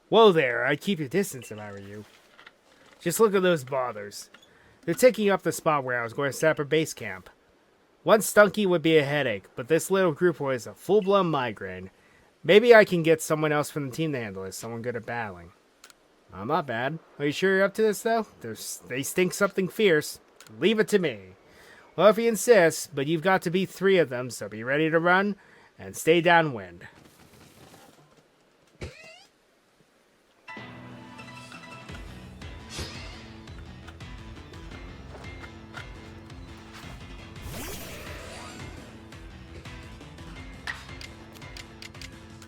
Whoa there, I'd keep your distance if I were you. Just look at those bothers. They're taking up the spot where I was going to set up a base camp. One stunky would be a headache, but this little group was a full-blown migraine. Maybe I can get someone else from the team to handle this, someone good at battling. I'm not bad. Are you sure you're up to this, though? They stink something fierce. Leave it to me. Well, if you insist, but you've got to beat 3 of them, so be ready to run and stay downwind.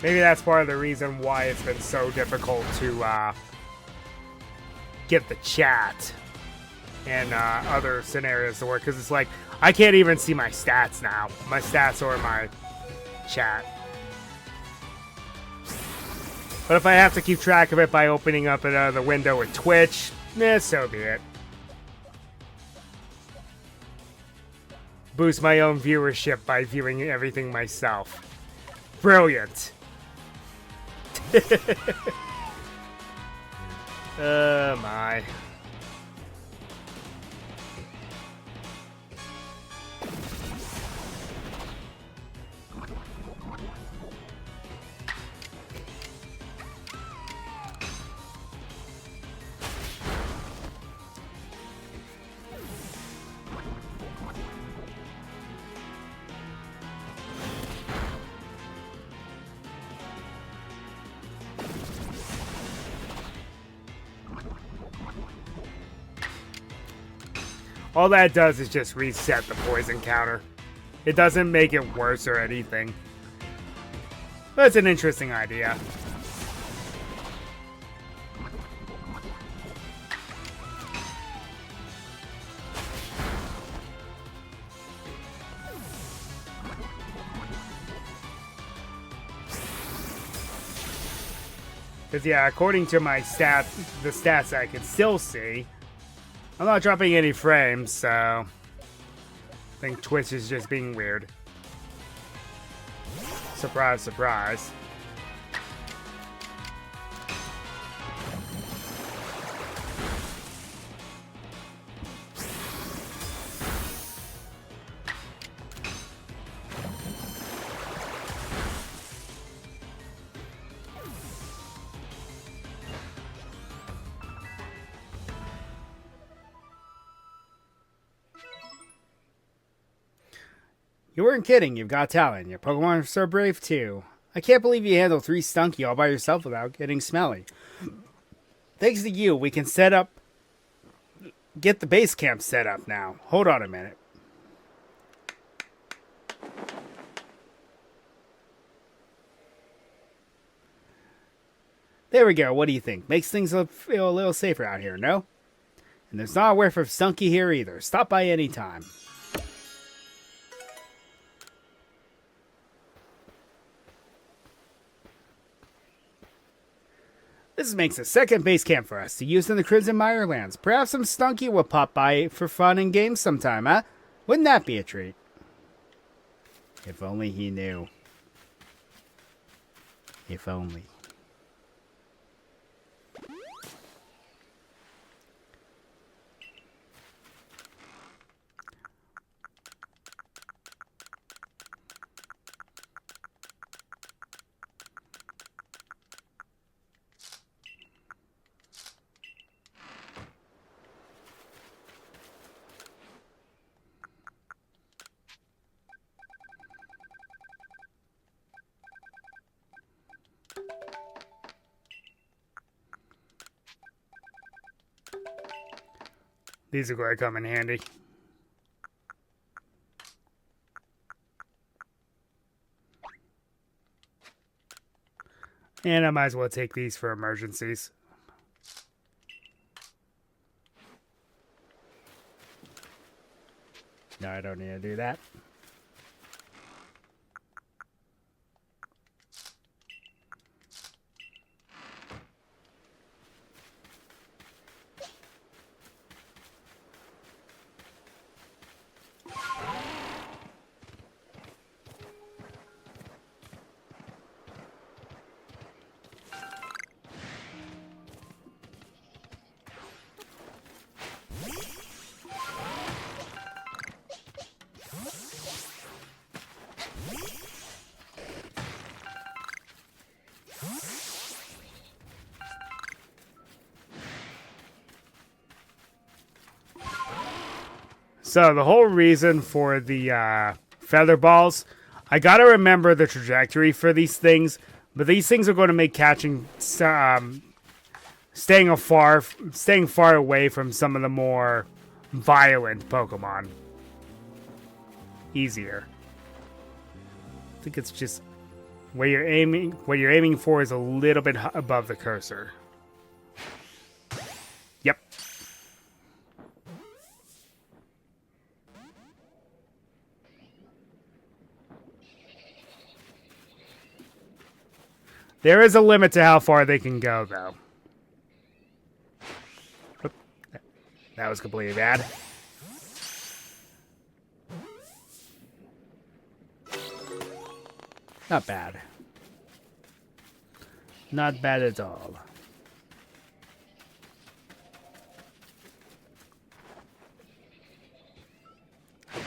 Maybe that's part of the reason why it's been so difficult to get the chat and other scenarios to work, because it's like I can't even see my stats now. My stats or my chat. But if I have to keep track of it by opening up another window with Twitch, so be it. Boost my own viewership by viewing everything myself. Brilliant. My. All that does is just reset the poison counter. It doesn't make it worse or anything. That's an interesting idea. Because, yeah, according to my stats, the stats I can still see, I'm not dropping any frames, so I think Twitch is just being weird. Surprise, surprise. You weren't kidding, you've got talent. Your Pokemon are so brave too. I can't believe you handled 3 Stunky all by yourself without getting smelly. Thanks to you, we can get the base camp set up now. Hold on a minute. There we go, what do you think? Makes things feel a little safer out here, no? And there's not a whiff of Stunky here either. Stop by any time. This makes a second base camp for us to use in the Crimson Mirelands. Perhaps some Stunky will pop by for fun and games sometime, huh? Wouldn't that be a treat? If only he knew. If only. These are going to come in handy. And I might as well take these for emergencies. No, I don't need to do that. So the whole reason for the feather balls, I gotta remember the trajectory for these things, but these things are going to make catching, staying far away from some of the more violent Pokemon easier. I think it's just where you're aiming. What you're aiming for is a little bit above the cursor. Yep. There is a limit to how far they can go, though. Oop. That was completely bad. Not bad. Not bad at all.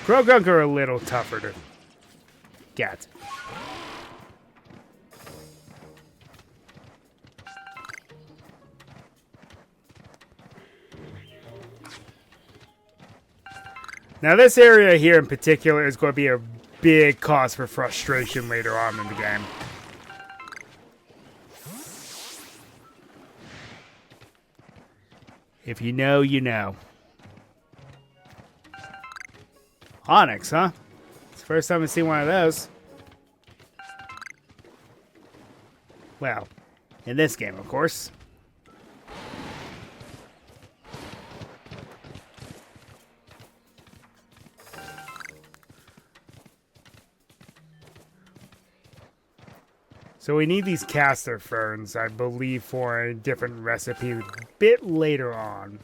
Krogunk are a little tougher to get. Now this area here in particular is going to be a big cause for frustration later on in the game. If you know, you know. Onyx, huh? It's the first time I've seen one of those. Well, in this game, of course. So we need these caster ferns, I believe, for a different recipe a bit later on.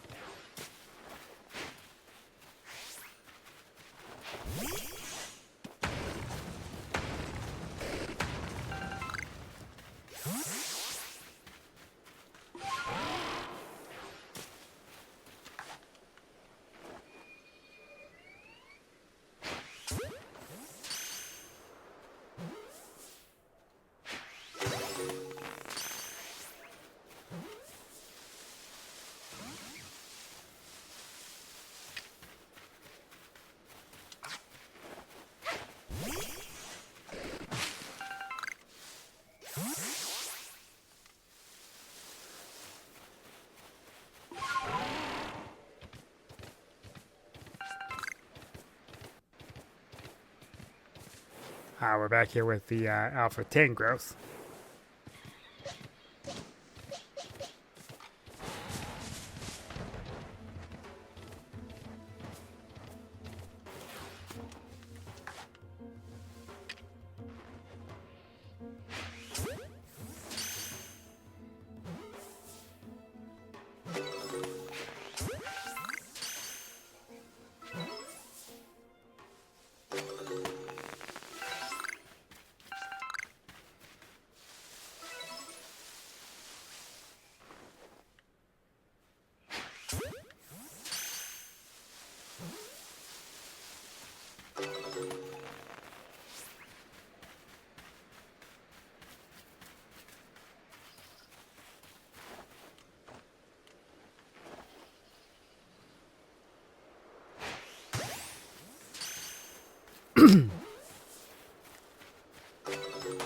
We're back here with the Alpha 10 growth.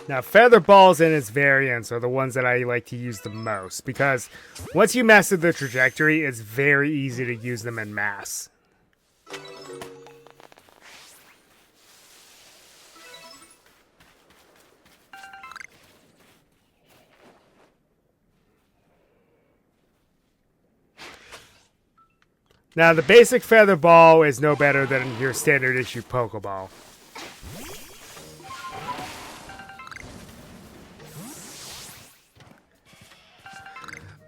Now, feather balls and its variants are the ones that I like to use the most, because once you master the trajectory, it's very easy to use them en masse. Now, the basic feather ball is no better than your standard issue Pokeball.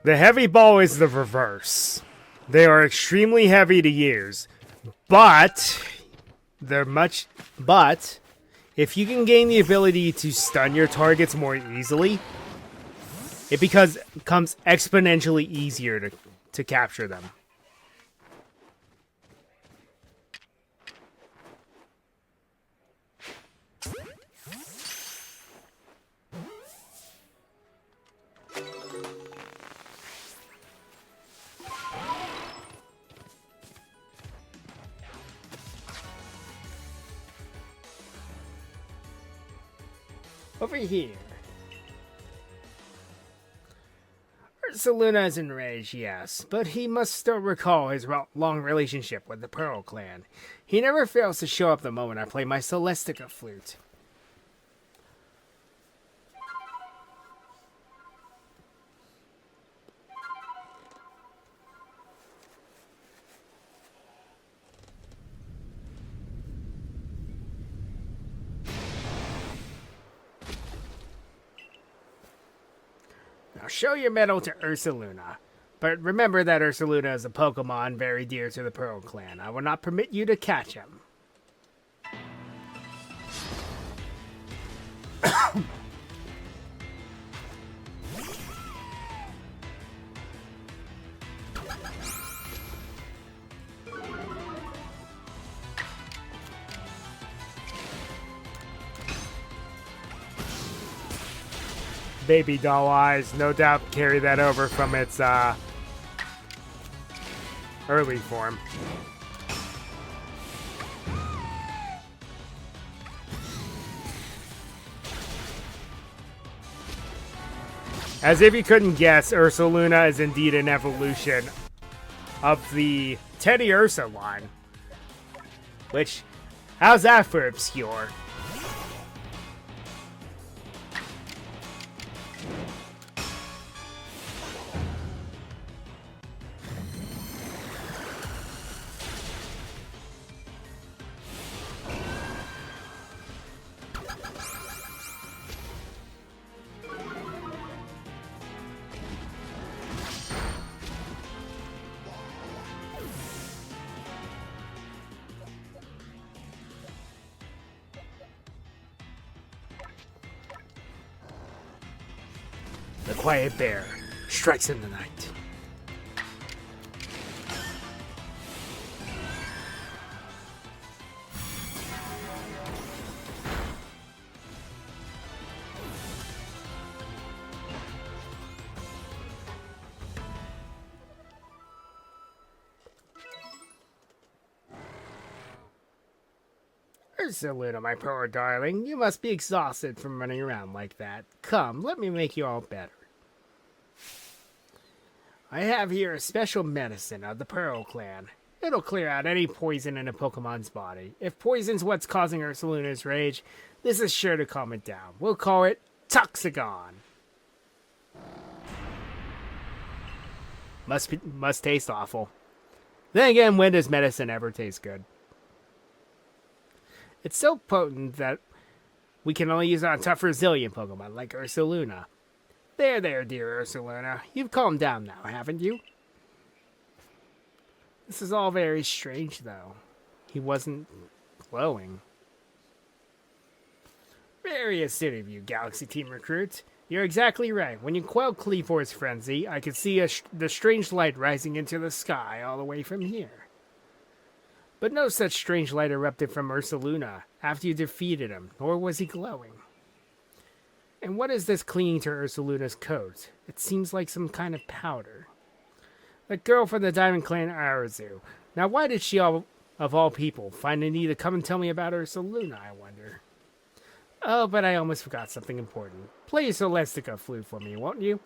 The heavy ball is the reverse. They are extremely heavy to use, but if you can gain the ability to stun your targets more easily, it becomes exponentially easier to capture them. Over here. Ursaluna is enraged, yes, but he must still recall his long relationship with the Pearl Clan. He never fails to show up the moment I play my Celestica flute. Now show your mettle to Ursaluna. But remember that Ursaluna is a Pokemon very dear to the Pearl Clan. I will not permit you to catch him. Baby doll eyes, no doubt carry that over from its early form. As if you couldn't guess, Ursaluna is indeed an evolution of the Teddy Ursa line. Which, how's that for obscure? The quiet bear strikes in the night. Ursaluna, my poor darling, you must be exhausted from running around like that. Come, let me make you all better. I have here a special medicine of the Pearl Clan. It'll clear out any poison in a Pokemon's body. If poison's what's causing Ursaluna's rage, this is sure to calm it down. We'll call it Toxagon. Must taste awful. Then again, when does medicine ever taste good? It's so potent that we can only use it on tough, resilient Pokemon like Ursaluna. There, dear Ursaluna. You've calmed down now, haven't you? This is all very strange, though. He wasn't glowing. Very astute of you, Galaxy Team Recruit. You're exactly right. When you quelled Cleavor's frenzy, I could see the strange light rising into the sky all the way from here. But no such strange light erupted from Ursaluna after you defeated him, nor was he glowing. And what is this clinging to Ursaluna's coat? It seems like some kind of powder. That girl from the Diamond Clan Arceus. Now why did she, of all people, find a need to come and tell me about Ursaluna, I wonder? Oh, but I almost forgot something important. Play your Celestica flute for me, won't you?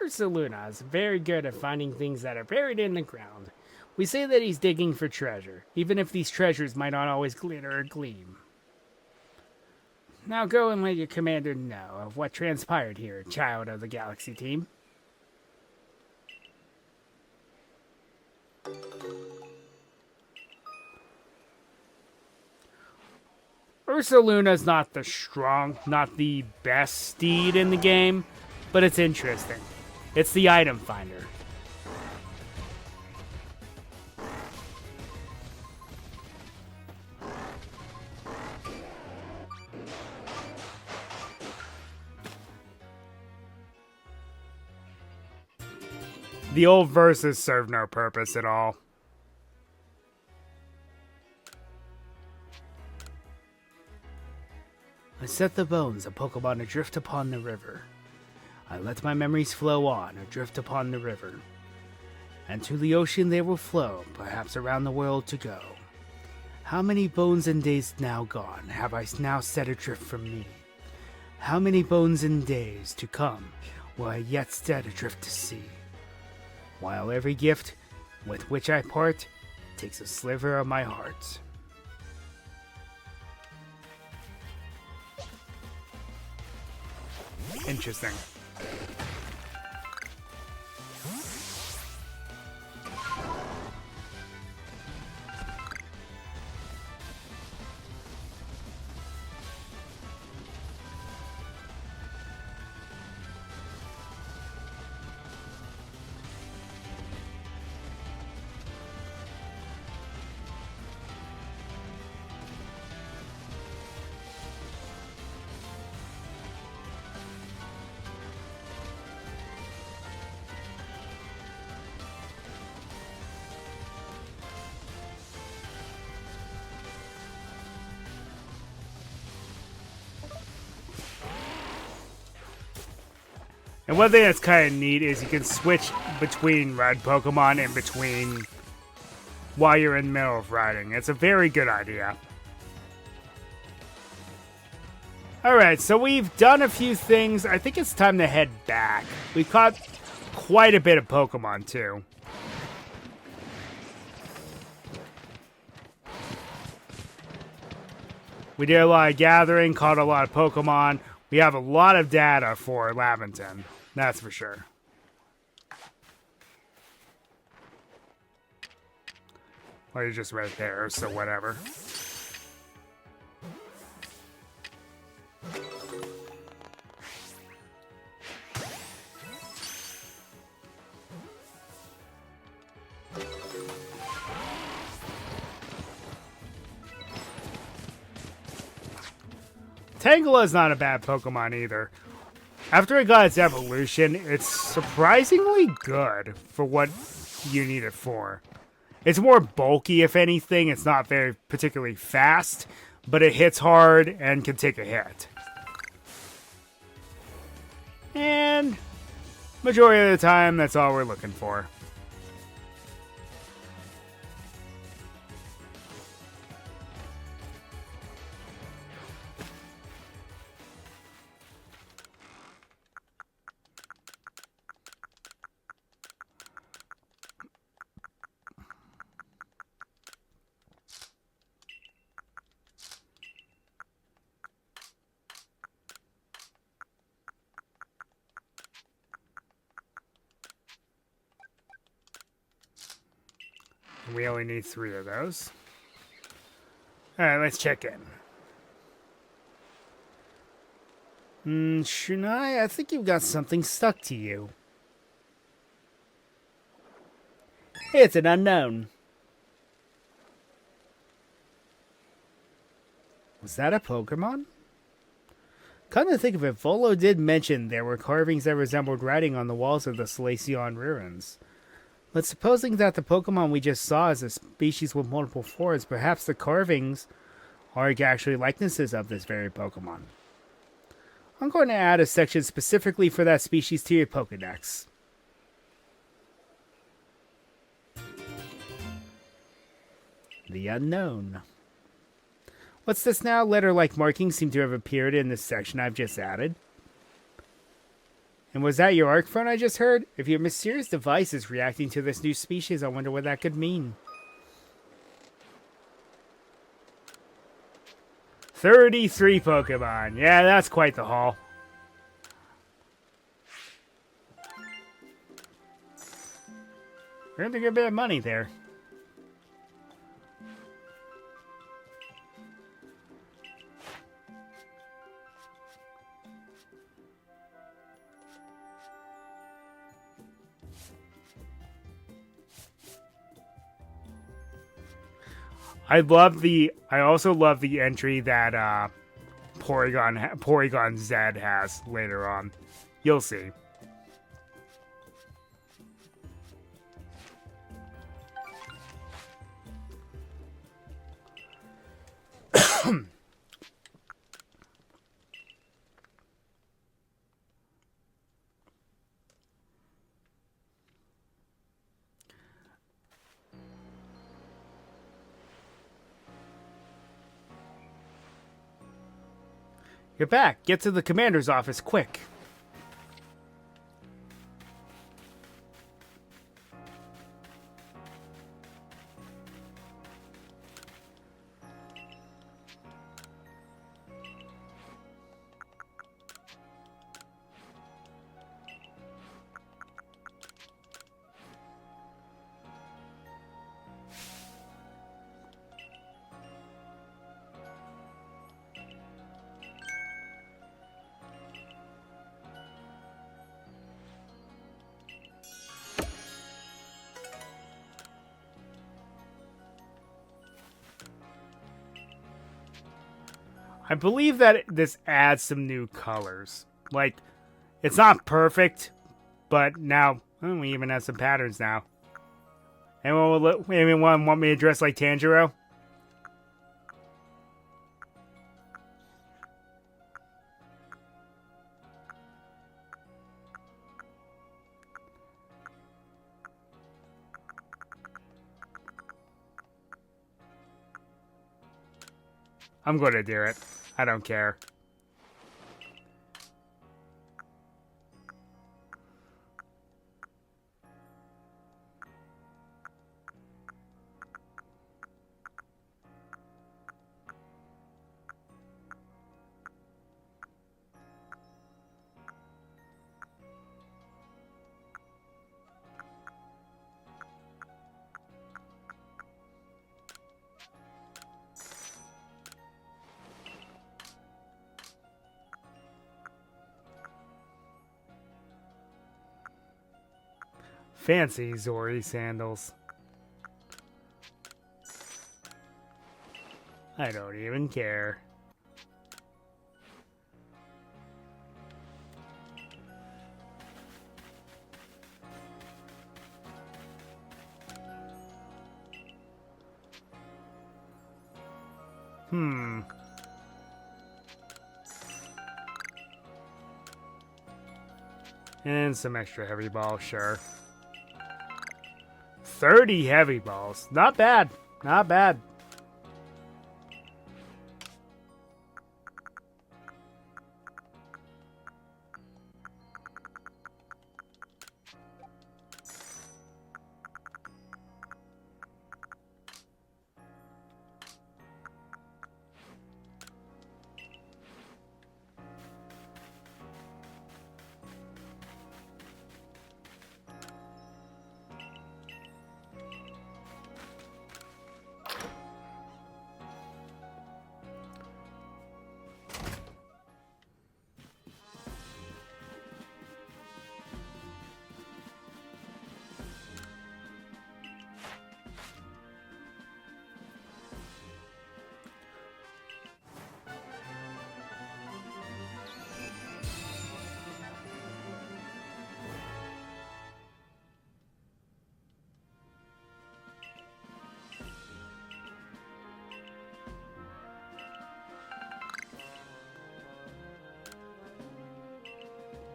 Ursaluna is very good at finding things that are buried in the ground. We say that he's digging for treasure, even if these treasures might not always glitter or gleam. Now go and let your commander know of what transpired here, child of the Galaxy Team. Ursaluna's not the best steed in the game, but it's interesting. It's the item finder. The old verses serve no purpose at all. I set the bones of Pokemon adrift upon the river. I let my memories flow on, adrift upon the river. And to the ocean they will flow, perhaps around the world to go. How many bones and days now gone have I now set adrift from me? How many bones and days to come will I yet set adrift to sea? While every gift with which I part takes a sliver of my heart. Interesting. And one thing that's kind of neat is you can switch between ride Pokemon in between while you're in the middle of riding. It's a very good idea. Alright, so we've done a few things. I think it's time to head back. We caught quite a bit of Pokemon, too. We did a lot of gathering, caught a lot of Pokemon. We have a lot of data for Laventon. That's for sure. Well, you're just right there, so whatever. Tangela is not a bad Pokemon either. After it got its evolution, it's surprisingly good for what you need it for. It's more bulky, if anything. It's not very particularly fast, but it hits hard and can take a hit. And majority of the time, that's all we're looking for. We only need 3 of those. Alright, let's check in. Shunai, I think you've got something stuck to you. It's an unknown. Was that a Pokemon? Come to think of it, Volo did mention there were carvings that resembled writing on the walls of the Salacion ruins. But supposing that the Pokemon we just saw is a species with multiple forms, perhaps the carvings are actually likenesses of this very Pokemon. I'm going to add a section specifically for that species to your Pokedex. The unknown. What's this now? Letter-like markings seem to have appeared in this section I've just added. And was that your arc phone I just heard? If your mysterious device is reacting to this new species, I wonder what that could mean. 33 Pokemon. Yeah, that's quite the haul. Earned a good bit of money there. I also love the entry that Porygon Z has later on. You'll see. You're back. Get to the commander's office, quick. I believe that this adds some new colors. Like, it's not perfect, but now we even have some patterns now. Anyone want me to dress like Tanjiro? I'm going to do it. I don't care. Fancy Zori sandals. I don't even care. And some extra heavy balls, sure. 30 heavy balls. Not bad. Not bad.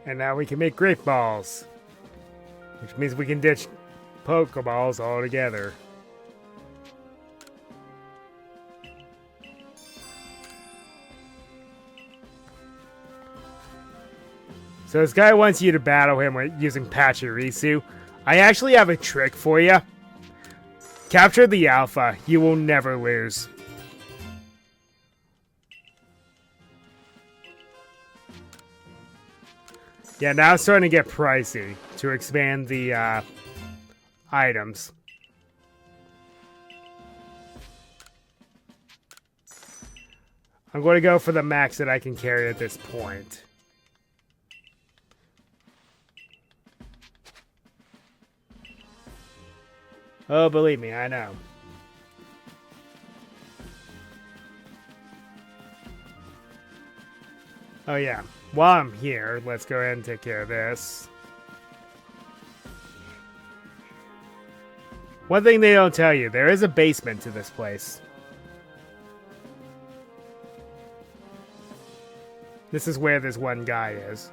And now we can make grape balls. Which means we can ditch Pokeballs altogether. So this guy wants you to battle him using Pachirisu. I actually have a trick for you. Capture the Alpha. You will never lose. Yeah, now it's starting to get pricey to expand the items. I'm going to go for the max that I can carry at this point. Oh, believe me, I know. Oh yeah, while I'm here, let's go ahead and take care of this. One thing they don't tell you, there is a basement to this place. This is where this one guy is.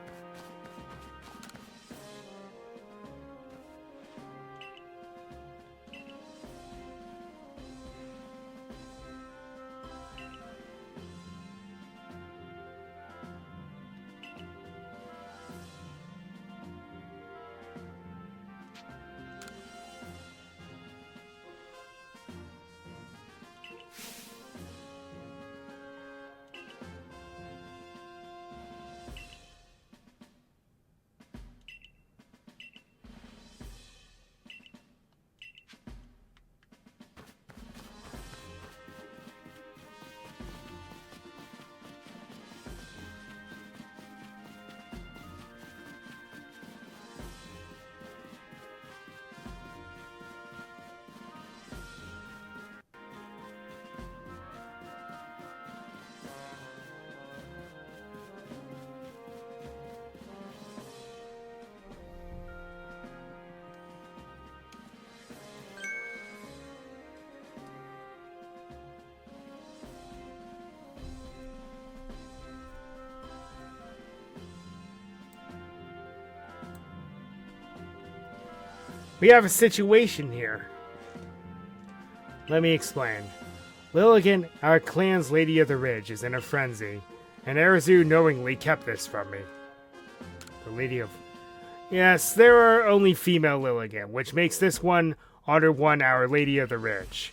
We have a situation here. Let me explain. Lilligan, our clan's Lady of the Ridge, is in a frenzy, and Arceus knowingly kept this from me. The Lady of... Yes, there are only female Lilligan, which makes this one Honor One our Lady of the Ridge.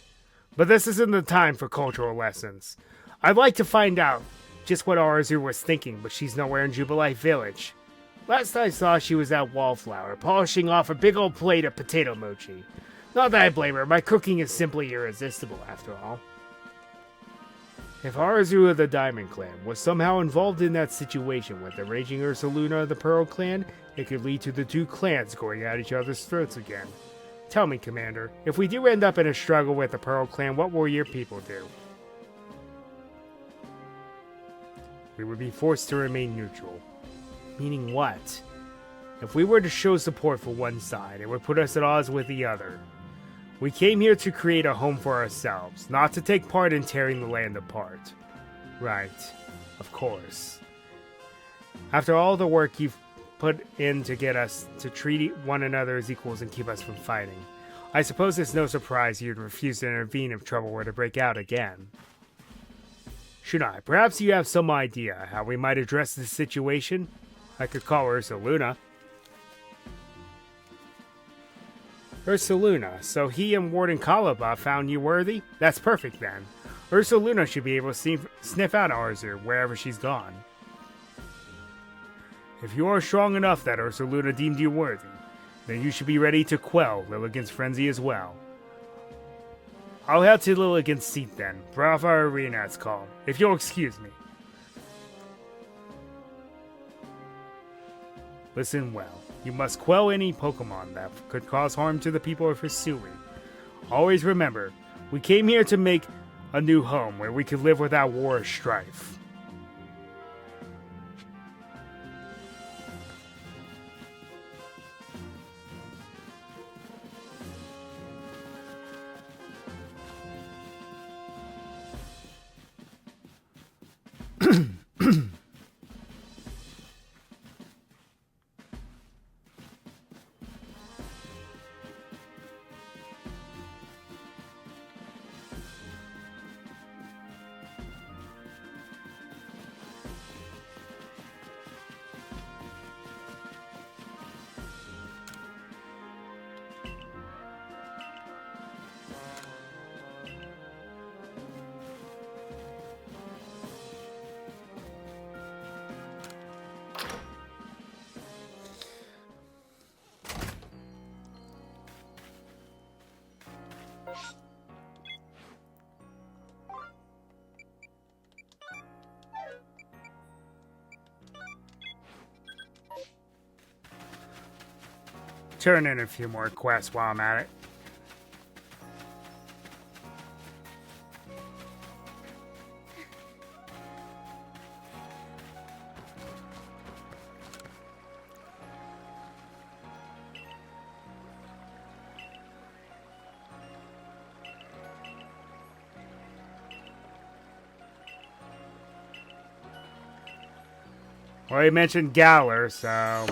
But this isn't the time for cultural lessons. I'd like to find out just what Arceus was thinking, but she's nowhere in Jubilite Village. Last I saw, she was at Wallflower, polishing off a big old plate of potato mochi. Not that I blame her, my cooking is simply irresistible after all. If Arceus of the Diamond Clan was somehow involved in that situation with the raging Ursaluna of the Pearl Clan, it could lead to the two clans going at each other's throats again. Tell me, Commander, if we do end up in a struggle with the Pearl Clan, what will your people do? We would be forced to remain neutral. Meaning what? If we were to show support for one side, it would put us at odds with the other. We came here to create a home for ourselves, not to take part in tearing the land apart. Right. Of course. After all the work you've put in to get us to treat one another as equals and keep us from fighting, I suppose it's no surprise you'd refuse to intervene if trouble were to break out again. Shunai, perhaps you have some idea how we might address this situation? I could call Ursaluna. Ursaluna, so he and Warden Kalaba found you worthy? That's perfect then. Ursaluna should be able to sniff out Arceus wherever she's gone. If you are strong enough that Ursaluna deemed you worthy, then you should be ready to quell Lilligan's frenzy as well. I'll head to Lilligan's seat then, Brava Arena it's called, if you'll excuse me. Listen well. You must quell any Pokemon that could cause harm to the people we're pursuing. Always remember, we came here to make a new home where we could live without war or strife. Turn in a few more quests while I'm at it. Well, he mentioned Galar, so...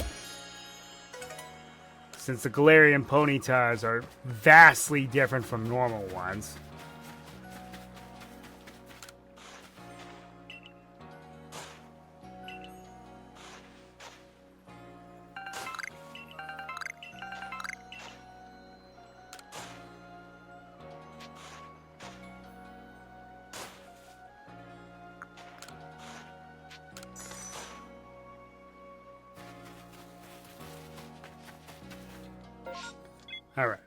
Since the Galarian Ponytas are vastly different from normal ones. All right.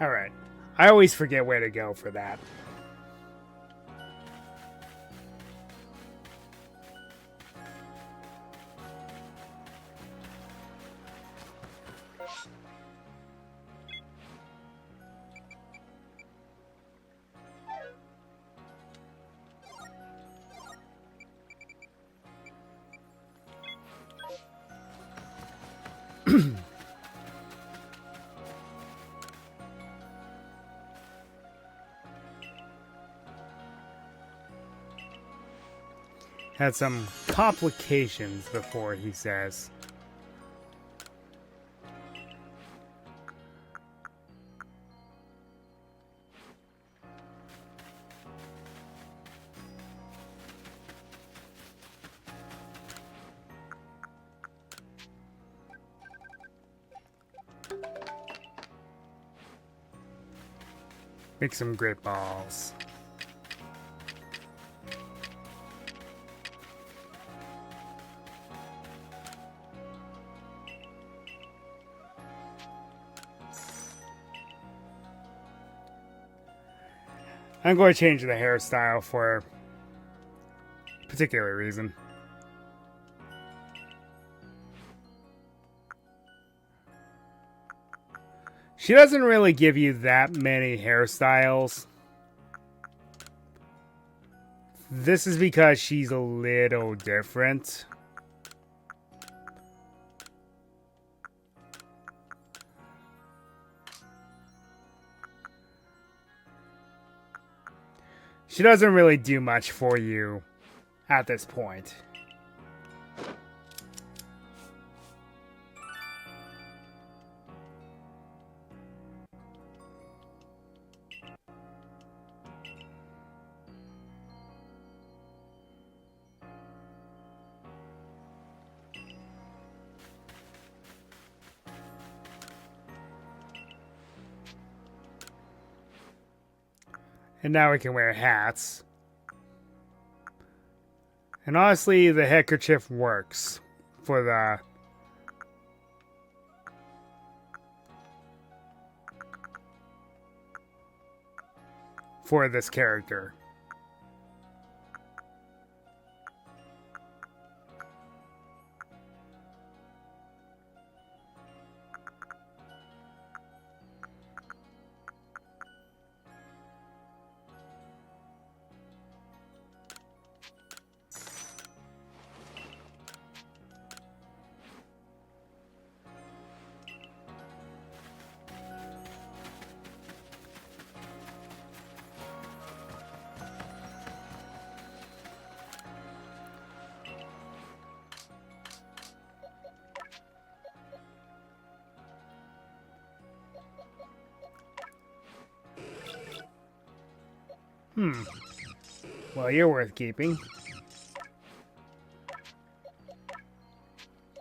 All right. I always forget where to go for that. Had some complications before, he says. Make some great balls. I'm going to change the hairstyle for a particular reason. She doesn't really give you that many hairstyles. This is because she's a little different. She doesn't really do much for you at this point. And now we can wear hats. And honestly, the handkerchief works for this character. Well, you're worth keeping. You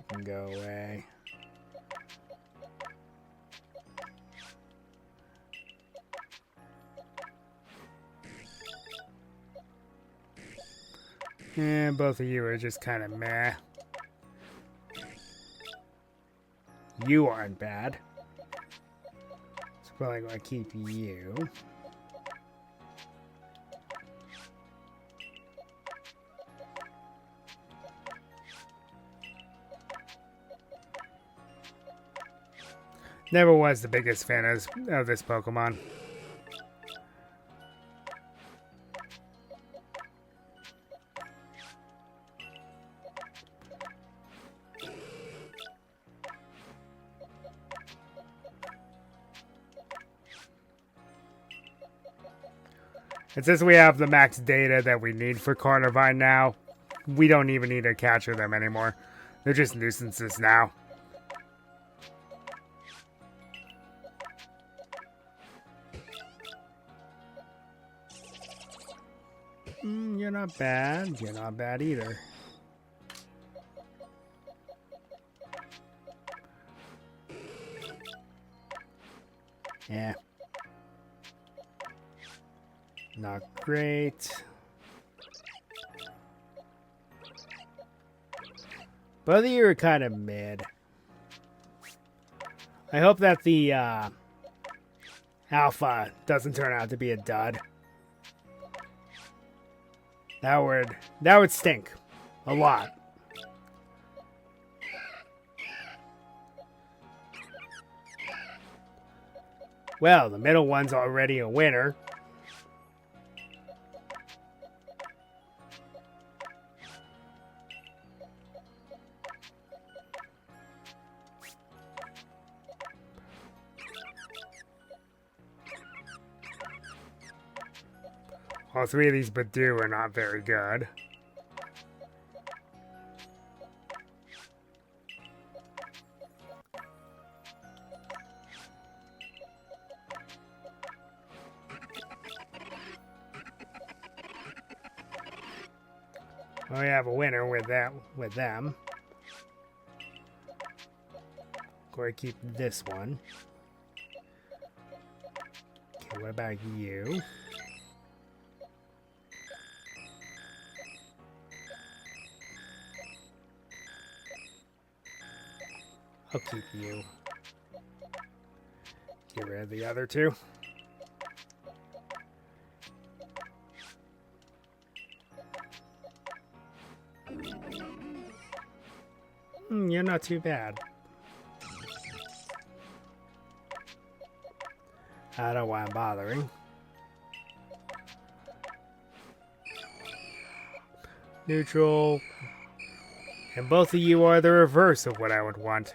can go away. And both of you are just kind of meh. You aren't bad. So probably going to keep you. Never was the biggest fan of this Pokemon. And since we have the max data that we need for Carnivine now, we don't even need to capture them anymore. They're just nuisances now. You're not bad. You're not bad either. Yeah. Not great. Both of you are kind of mid. I hope that the Alpha doesn't turn out to be a dud. That would stink. A lot. Well, the middle one's already a winner. All three of these Badoo are not very good. We have a winner with them. Going to keep this one. Okay, what about you? I'll keep you. Get rid of the other two. You're not too bad. I don't know why I'm bothering. Neutral. And both of you are the reverse of what I would want.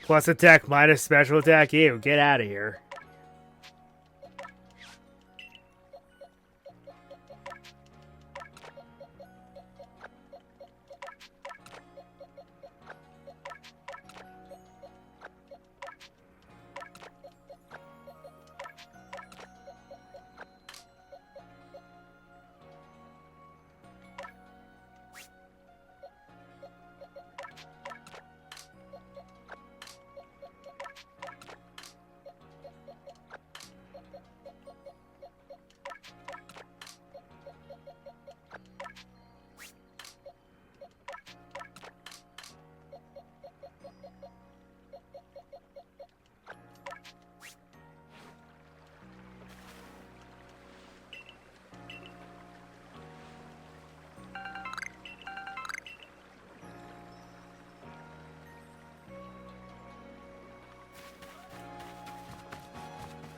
Plus attack minus special attack. Ew, get out of here.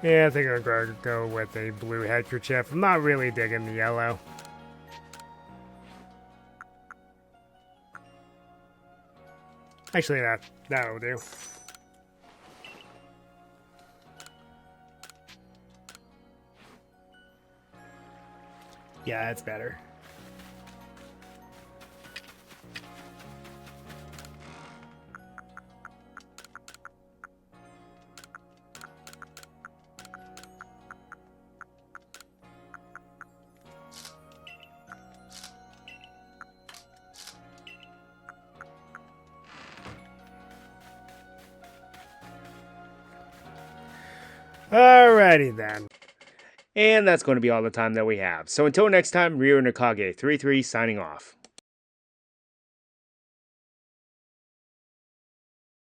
Yeah, I think I'm going to go with a blue handkerchief. I'm not really digging the yellow. Actually, that'll do. Yeah, that's better. Alrighty then. And that's going to be all the time that we have. So until next time, Ryo Nakage 33 signing off.